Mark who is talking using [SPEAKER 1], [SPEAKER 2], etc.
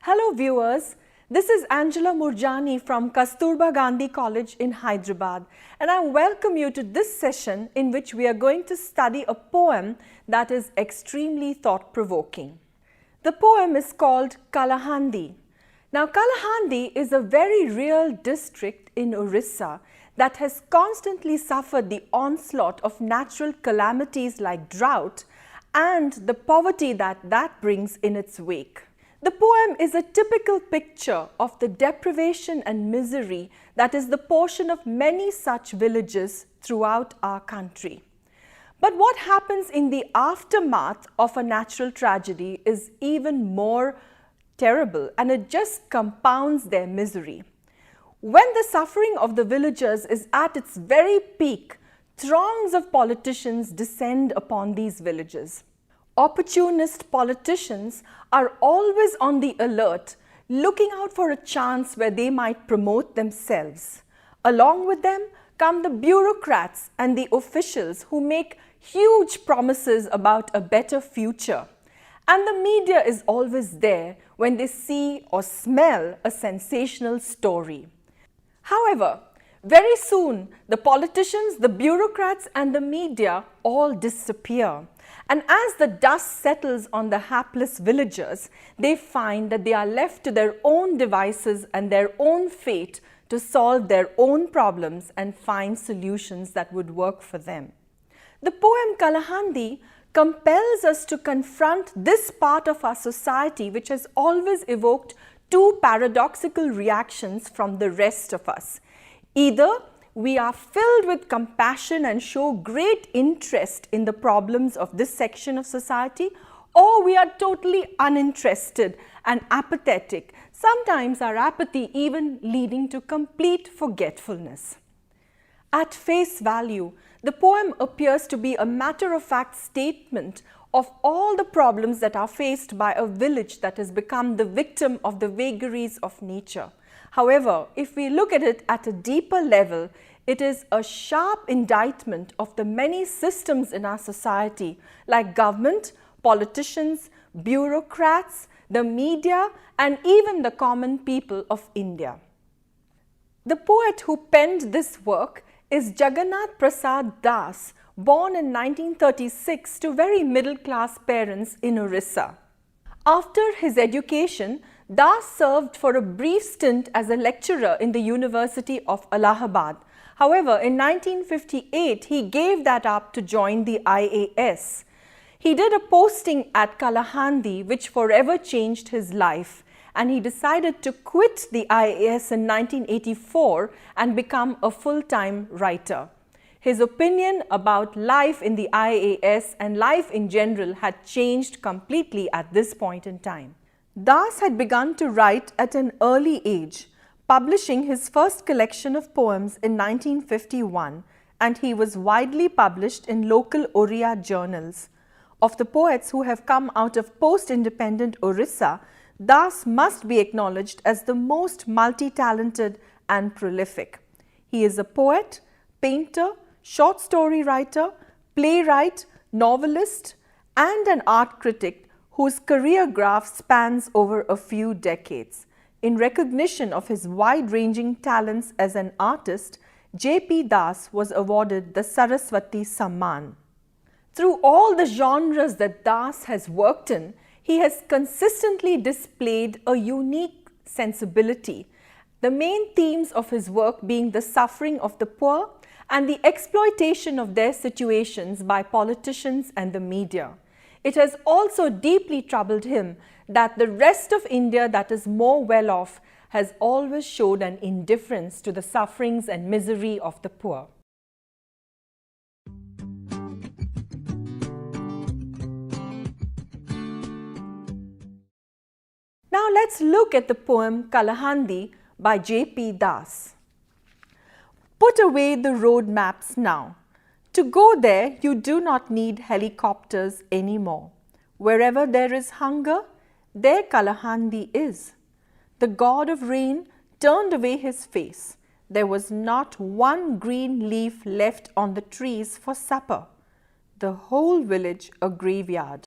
[SPEAKER 1] Hello viewers, this is Angela Murjani from Kasturba Gandhi College in Hyderabad, and I welcome you to this session in which we are going to study a poem that is extremely thought-provoking. The poem is called Kalahandi. Now Kalahandi is a very real district in Orissa that has constantly suffered the onslaught of natural calamities like drought and the poverty that brings in its wake. The poem is a typical picture of the deprivation and misery that is the portion of many such villages throughout our country. But what happens in the aftermath of a natural tragedy is even more terrible, and it just compounds their misery. When the suffering of the villagers is at its very peak, throngs of politicians descend upon these villages. Opportunist politicians are always on the alert, looking out for a chance where they might promote themselves. Along with them come the bureaucrats and the officials who make huge promises about a better future. And the media is always there when they see or smell a sensational story. However, very soon the politicians, the bureaucrats and the media all disappear. And as the dust settles on the hapless villagers, they find that they are left to their own devices and their own fate to solve their own problems and find solutions that would work for them. The poem Kalahandi compels us to confront this part of our society which has always evoked two paradoxical reactions from the rest of us. Either we are filled with compassion and show great interest in the problems of this section of society, or we are totally uninterested and apathetic, sometimes our apathy even leading to complete forgetfulness. At face value, the poem appears to be a matter-of-fact statement of all the problems that are faced by a village that has become the victim of the vagaries of nature. However, if we look at it at a deeper level, it is a sharp indictment of the many systems in our society like government, politicians, bureaucrats, the media, and even the common people of India. The poet who penned this work is Jagannath Prasad Das, born in 1936 to very middle-class parents in Orissa. After his education, Das served for a brief stint as a lecturer in the University of Allahabad. However, in 1958, he gave that up to join the IAS. He did a posting at Kalahandi which forever changed his life, and he decided to quit the IAS in 1984 and become a full-time writer. His opinion about life in the IAS and life in general had changed completely at this point in time. Das had begun to write at an early age, publishing his first collection of poems in 1951, and he was widely published in local Oriya journals. Of the poets who have come out of post-independent Orissa, Das must be acknowledged as the most multi-talented and prolific. He is a poet, painter, short story writer, playwright, novelist, and an art critic whose career graph spans over a few decades. In recognition of his wide-ranging talents as an artist, J.P. Das was awarded the Saraswati Samman. Through all the genres that Das has worked in, he has consistently displayed a unique sensibility, the main themes of his work being the suffering of the poor and the exploitation of their situations by politicians and the media. It has also deeply troubled him that the rest of India that is more well off has always showed an indifference to the sufferings and misery of the poor. Now let's look at the poem Kalahandi by J.P. Das. Put away the road maps now. To go there, you do not need helicopters anymore. Wherever there is hunger, there Kalahandi is. The god of rain turned away his face. There was not one green leaf left on the trees for supper. The whole village a graveyard.